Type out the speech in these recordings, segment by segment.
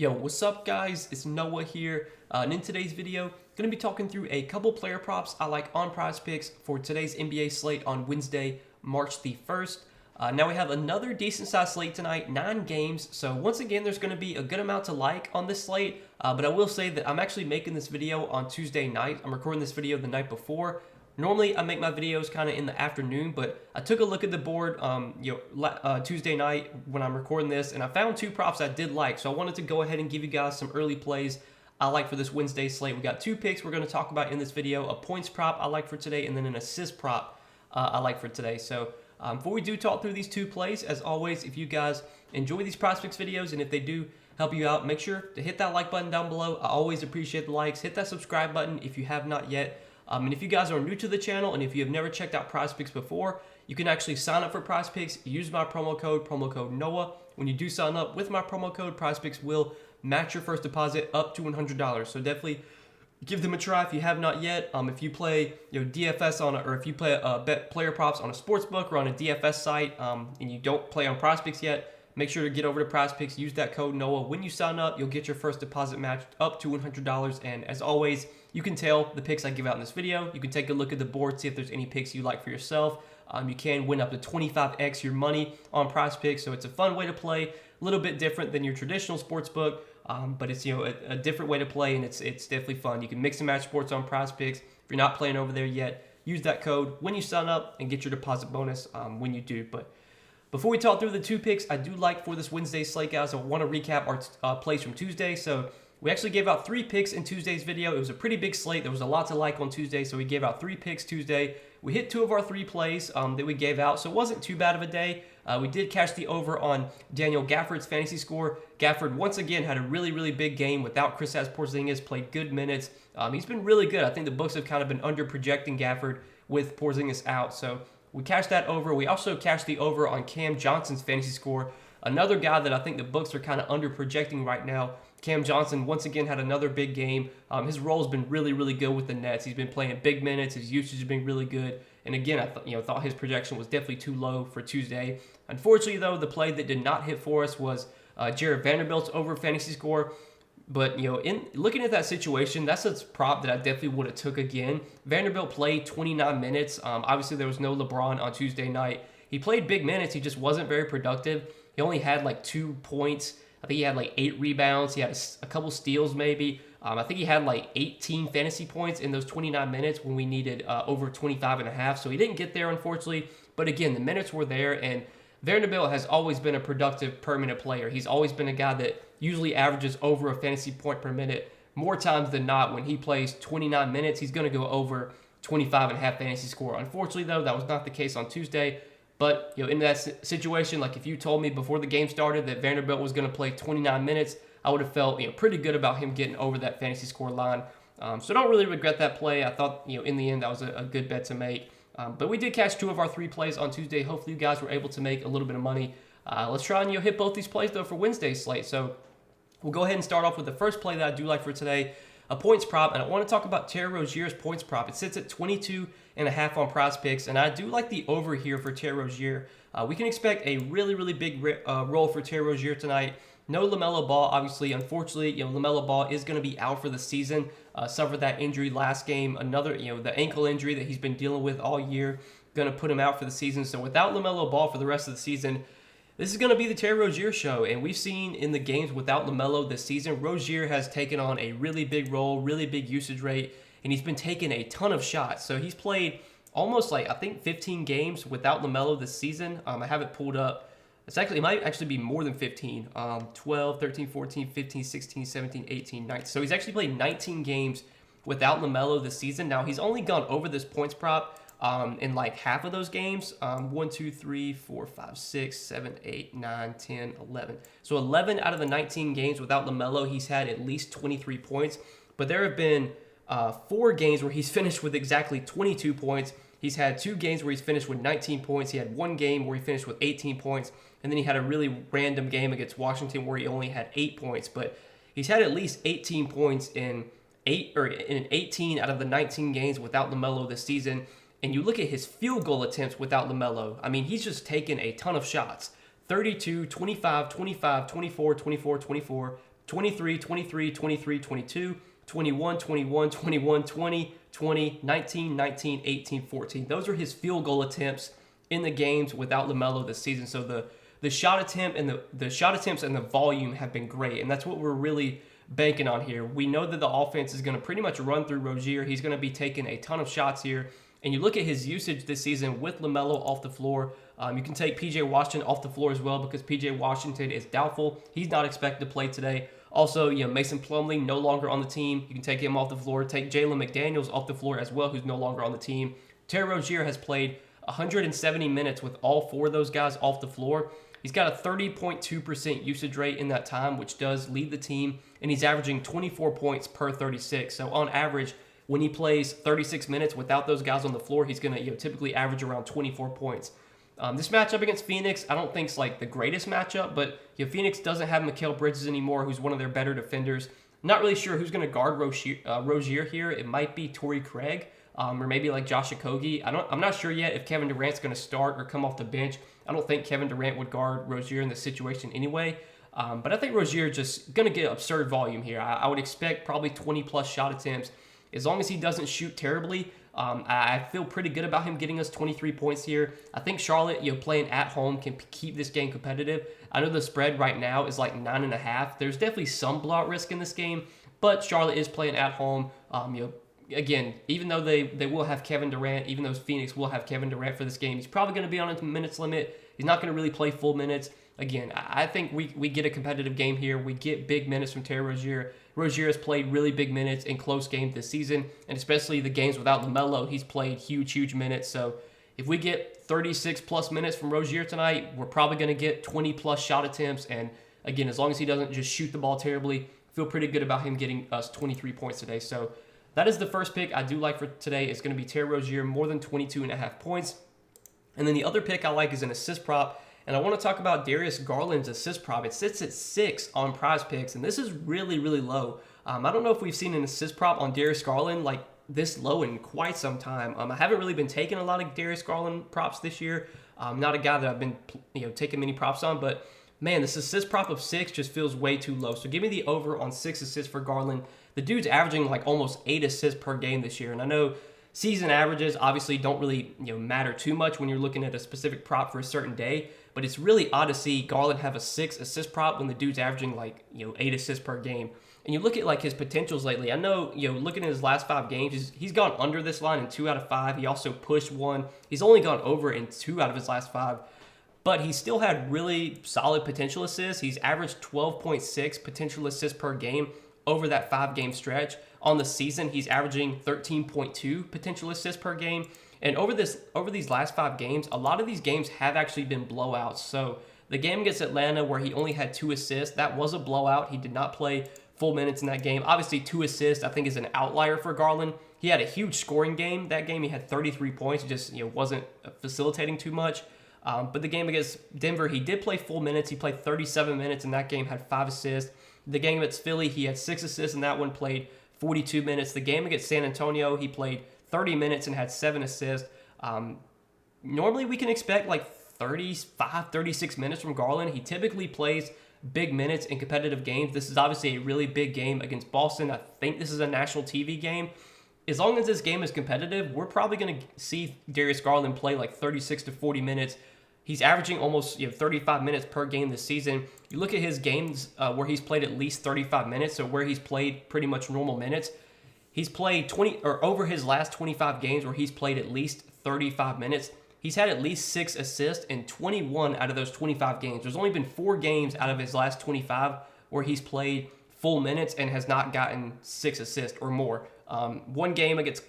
Yo, what's up guys? It's Noah here, and in today's video, I'm going to be talking through a couple player props I like on Prizepicks for today's NBA slate on Wednesday, March the 1st. Now we have another decent sized slate tonight, 9 games, so once again there's going to be a good amount to like on this slate, but I will say that I'm actually making this video on Tuesday night. I'm recording this video the night before. Normally, I make my videos kind of in the afternoon, but I took a look at the board Tuesday night when I'm recording this, and I found 2 props I did like, so I wanted to go ahead and give you guys some early plays I like for this Wednesday slate. We got 2 picks we're going to talk about in this video, a points prop I like for today, and then an assist prop I like for today. So before we do talk through these 2 plays, as always, if you guys enjoy these Prizepicks videos, and if they do help you out, make sure to hit that like button down below. I always appreciate the likes. Hit that subscribe button if you have not yet. And if you guys are new to the channel and if you have never checked out Prizepicks before, you can actually sign up for Prizepicks. Use my promo code Noah. When you do sign up with my promo code, Prizepicks will match your first deposit up to $100. So definitely give them a try if you have not yet. If you play DFS or if you play bet player props on a sports book or on a DFS site, and you don't play on Prizepicks yet, make sure to get over to Prizepicks. Use that code Noah. When you sign up, you'll get your first deposit matched up to $100. And as always, you can tell the picks I give out in this video. You can take a look at the board, see if there's any picks you like for yourself. You can win up to 25x your money on Prizepicks, so it's a fun way to play. A little bit different than your traditional sports book, but it's a different way to play, and it's definitely fun. You can mix and match sports on Prizepicks. If you're not playing over there yet, use that code when you sign up and get your deposit bonus when you do. But before we talk through the 2 picks I do like for this Wednesday slate, guys, I want to recap our plays from Tuesday. So we actually gave out 3 picks in Tuesday's video. It was a pretty big slate. There was a lot to like on Tuesday, so we gave out 3 picks Tuesday. We hit 2 of our 3 plays that we gave out, so it wasn't too bad of a day. We did cash the over on Daniel Gafford's fantasy score. Gafford, once again, had a really, really big game without Kristaps Porzingis, played good minutes. He's been really good. I think the books have kind of been under-projecting Gafford with Porzingis out, so we cashed that over. We also cashed the over on Cam Johnson's fantasy score, another guy that I think the books are kind of under-projecting right now. Cam Johnson, once again, had another big game. His role has been really, really good with the Nets. He's been playing big minutes. His usage has been really good. And again, I thought his projection was definitely too low for Tuesday. Unfortunately, though, the play that did not hit for us was Jared Vanderbilt's over fantasy score. But, in looking at that situation, that's a prop that I definitely would have took again. Vanderbilt played 29 minutes. Obviously, there was no LeBron on Tuesday night. He played big minutes. He just wasn't very productive. He only had like 2 points. I think he had like 8 rebounds. He had a couple steals maybe. I think he had like 18 fantasy points in those 29 minutes when we needed over 25 and a half. So he didn't get there, unfortunately. But again, the minutes were there, and Vanderbilt has always been a productive, permanent player. He's always been a guy that usually averages over a fantasy point per minute more times than not. When he plays 29 minutes, he's going to go over 25 and a half fantasy score. Unfortunately, though, that was not the case on Tuesday. But in that situation, like if you told me before the game started that Vanderbilt was going to play 29 minutes, I would have felt pretty good about him getting over that fantasy score line. So don't really regret that play. I thought in the end that was a good bet to make. But we did catch 2 of our 3 plays on Tuesday. Hopefully you guys were able to make a little bit of money. Let's try and hit both these plays though for Wednesday's slate. So we'll go ahead and start off with the first play that I do like for today, a points prop, and I want to talk about Terry Rozier's points prop. It sits at 22.5 on Prizepicks, and I do like the over here for Terry Rozier. We can expect a really, really big role for Terry Rozier tonight. No LaMelo Ball, obviously. Unfortunately, LaMelo Ball is going to be out for the season. Suffered that injury last game. Another, the ankle injury that he's been dealing with all year, going to put him out for the season. So without LaMelo Ball for the rest of the season, this is going to be the Terry Rozier show, and we've seen in the games without LaMelo this season, Rozier has taken on a really big role, really big usage rate, and he's been taking a ton of shots. So he's played almost I think 15 games without LaMelo this season. I have it pulled up. It might actually be more than 15. 12, 13, 14, 15, 16, 17, 18, 19. So he's actually played 19 games without LaMelo this season. Now, he's only gone over this points prop in like half of those games. 1, 2, 3, 4, 5, 6, 7, 8, 9, 10, 11. So 11 out of the 19 games without LaMelo, he's had at least 23 points. But there have been 4 games where he's finished with exactly 22 points. He's had 2 games where he's finished with 19 points. He had 1 game where he finished with 18 points. And then he had a really random game against Washington where he only had 8 points. But he's had at least 18 points in 18 out of the 19 games without LaMelo this season. And you look at his field goal attempts without LaMelo. I mean, he's just taken a ton of shots. 32, 25, 25, 24, 24, 24, 23, 23, 23, 22, 21, 21, 21, 20, 20, 19, 19, 18, 14. Those are his field goal attempts in the games without LaMelo this season. So the shot attempt and the shot attempts and the volume have been great, and that's what we're really banking on here. We know that the offense is going to pretty much run through Rozier. He's going to be taking a ton of shots here. And you look at his usage this season with LaMelo off the floor. You can take P.J. Washington off the floor as well because P.J. Washington is doubtful. He's not expected to play today. Also, Mason Plumlee no longer on the team. You can take him off the floor. Take Jalen McDaniels off the floor as well, who's no longer on the team. Terry Rozier has played 170 minutes with all four of those guys off the floor. He's got a 30.2% usage rate in that time, which does lead the team, and he's averaging 24 points per 36. So on average, when he plays 36 minutes without those guys on the floor, he's going to typically average around 24 points. This matchup against Phoenix, I don't think is like the greatest matchup, but Phoenix doesn't have Mikal Bridges anymore, who's one of their better defenders. Not really sure who's going to guard Rozier here. It might be Torrey Craig. Or maybe like Josh Okogie. I'm not sure yet if Kevin Durant's going to start or come off the bench. I don't think Kevin Durant would guard Rozier in this situation anyway. But I think Rozier just going to get absurd volume here. I would expect probably 20-plus shot attempts. As long as he doesn't shoot terribly, I feel pretty good about him getting us 23 points here. I think Charlotte, playing at home can keep this game competitive. I know the spread right now is like 9.5. There's definitely some blowout risk in this game, but Charlotte is playing at home. Again, even though they will have Kevin Durant, even though Phoenix will have Kevin Durant for this game, he's probably going to be on a minutes limit. He's not going to really play full minutes. Again, I think we get a competitive game here. We get big minutes from Terry Rozier. Rozier has played really big minutes in close games this season, and especially the games without LaMelo, he's played huge minutes. So if we get 36-plus minutes from Rozier tonight, we're probably going to get 20-plus shot attempts. And again, as long as he doesn't just shoot the ball terribly, I feel pretty good about him getting us 23 points today. So that is the first pick I do like for today. It's going to be Terry Rozier, more than 22.5 points. And then the other pick I like is an assist prop. And I want to talk about Darius Garland's assist prop. It sits at 6 on Prizepicks, and this is really low. I don't know if we've seen an assist prop on Darius Garland like this low in quite some time. I haven't really been taking a lot of Darius Garland props this year. I'm not a guy that I've been taking many props on, but man, this assist prop of 6 just feels way too low. So give me the over on 6 assists for Garland. The dude's averaging like almost 8 assists per game this year, and I know season averages obviously don't really matter too much when you're looking at a specific prop for a certain day, but it's really odd to see Garland have a 6 assist prop when the dude's averaging like 8 assists per game. And you look at like his potentials lately. I know looking at his last 5 games, he's gone under this line in 2 out of 5. He also pushed 1. He's only gone over in 2 out of his last 5. But he still had really solid potential assists. He's averaged 12.6 potential assists per game over that 5-game stretch. On the season, he's averaging 13.2 potential assists per game. And over these last 5 games, a lot of these games have actually been blowouts. So the game against Atlanta where he only had 2 assists, that was a blowout. He did not play full minutes in that game. Obviously, 2 assists I think is an outlier for Garland. He had a huge scoring game. That game he had 33 points. He just wasn't facilitating too much. But the game against Denver, he did play full minutes. He played 37 minutes in that game, had 5 assists. The game against Philly, he had 6 assists in that one, played 42 minutes. The game against San Antonio, he played 30 minutes and had 7 assists. Normally we can expect like 35, 36 minutes from Garland. He typically plays big minutes in competitive games. This is obviously a really big game against Boston. I think this is a national TV game. As long as this game is competitive, we're probably going to see Darius Garland play like 36 to 40 minutes. He's averaging almost 35 minutes per game this season. You look at his games where he's played at least 35 minutes, so where he's played pretty much normal minutes. He's played 20 or over his last 25 games where he's played at least 35 minutes. He's had at least 6 assists in 21 out of those 25 games. There's only been 4 games out of his last 25 where he's played full minutes and has not gotten 6 assists or more. One game against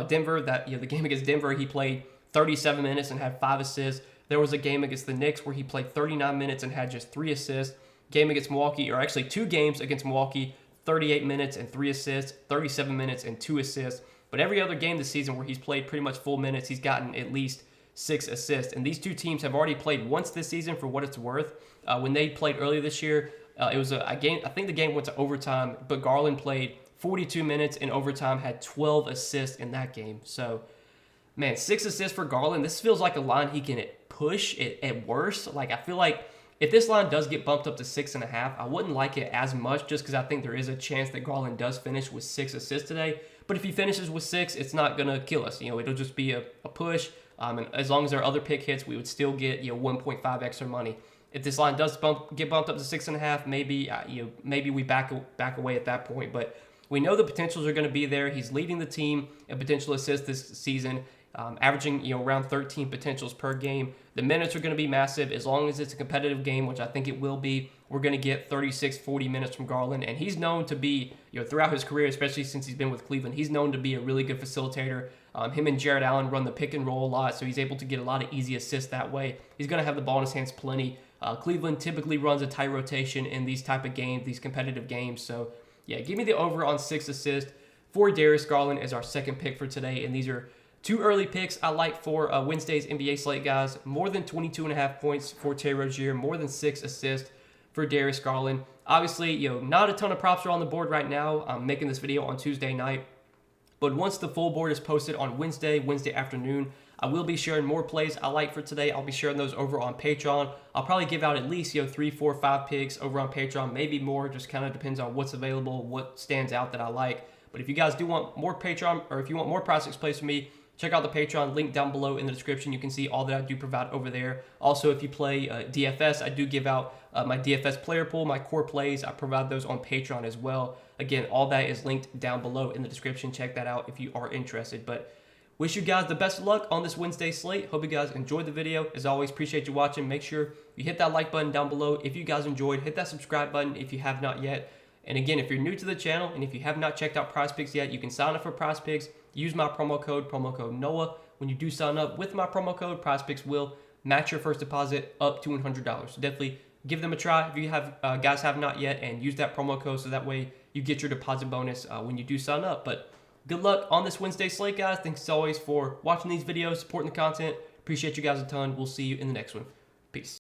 Denver, the game against Denver, he played 37 minutes and had 5 assists. There was a game against the Knicks where he played 39 minutes and had just 3 assists. Game against Milwaukee, or actually 2 games against Milwaukee, 38 minutes and 3 assists, 37 minutes and 2 assists. But every other game this season where he's played pretty much full minutes, he's gotten at least 6 assists. And these 2 teams have already played once this season for what it's worth. When they played earlier this year, it was a game, I think the game went to overtime, but Garland played 42 minutes in overtime, had 12 assists in that game. So, man, 6 assists for Garland. This feels like a line he can push at worst. Like, I feel like If this line does get bumped up to 6.5, I wouldn't like it as much just because I think there is a chance that Garland does finish with 6 assists today. But if he finishes with 6, it's not going to kill us. It'll just be a push. And as long as our other pick hits, we would still get 1.5 extra money. If this line does get bumped up to 6.5, maybe maybe we back away at that point. But we know the potentials are going to be there. He's leading the team in potential assists this season, averaging around 13 potentials per game. The minutes are going to be massive as long as it's a competitive game, which I think it will be. We're going to get 36, 40 minutes from Garland, and he's known to be, throughout his career, especially since he's been with Cleveland, he's known to be a really good facilitator. Him and Jared Allen run the pick and roll a lot, so he's able to get a lot of easy assists that way. He's going to have the ball in his hands plenty. Cleveland typically runs a tight rotation in these type of games, these competitive games. So, yeah, give me the over on 6 assists for Darius Garland as our second pick for today, and these are 2 early picks I like for Wednesday's NBA slate, guys. More than 22.5 points for Terry Rozier, more than 6 assists for Darius Garland. Obviously, not a ton of props are on the board right now. I'm making this video on Tuesday night. But once the full board is posted on Wednesday afternoon, I will be sharing more plays I like for today. I'll be sharing those over on Patreon. I'll probably give out at least 3, 4, 5 picks over on Patreon, maybe more. Just kind of depends on what's available, what stands out that I like. But if you guys do want more Patreon, or if you want more Prizepicks plays from me, check out the Patreon link down below in the description. You can see all that I do provide over there. Also, if you play DFS, I do give out my DFS player pool, my core plays. I provide those on Patreon as well. Again, all that is linked down below in the description. Check that out if you are interested. But wish you guys the best of luck on this Wednesday slate. Hope you guys enjoyed the video. As always, appreciate you watching. Make sure you hit that like button down below if you guys enjoyed. Hit that subscribe button if you have not yet. And again, if you're new to the channel and if you have not checked out Prizepicks yet, you can sign up for Prizepicks. Use my promo code Noah. When you do sign up with my promo code, Prizepicks will match your first deposit up to $100. So definitely give them a try if you guys have not yet, and use that promo code so that way you get your deposit bonus when you do sign up. But good luck on this Wednesday slate, guys. Thanks as always for watching these videos, supporting the content. Appreciate you guys a ton. We'll see you in the next one. Peace.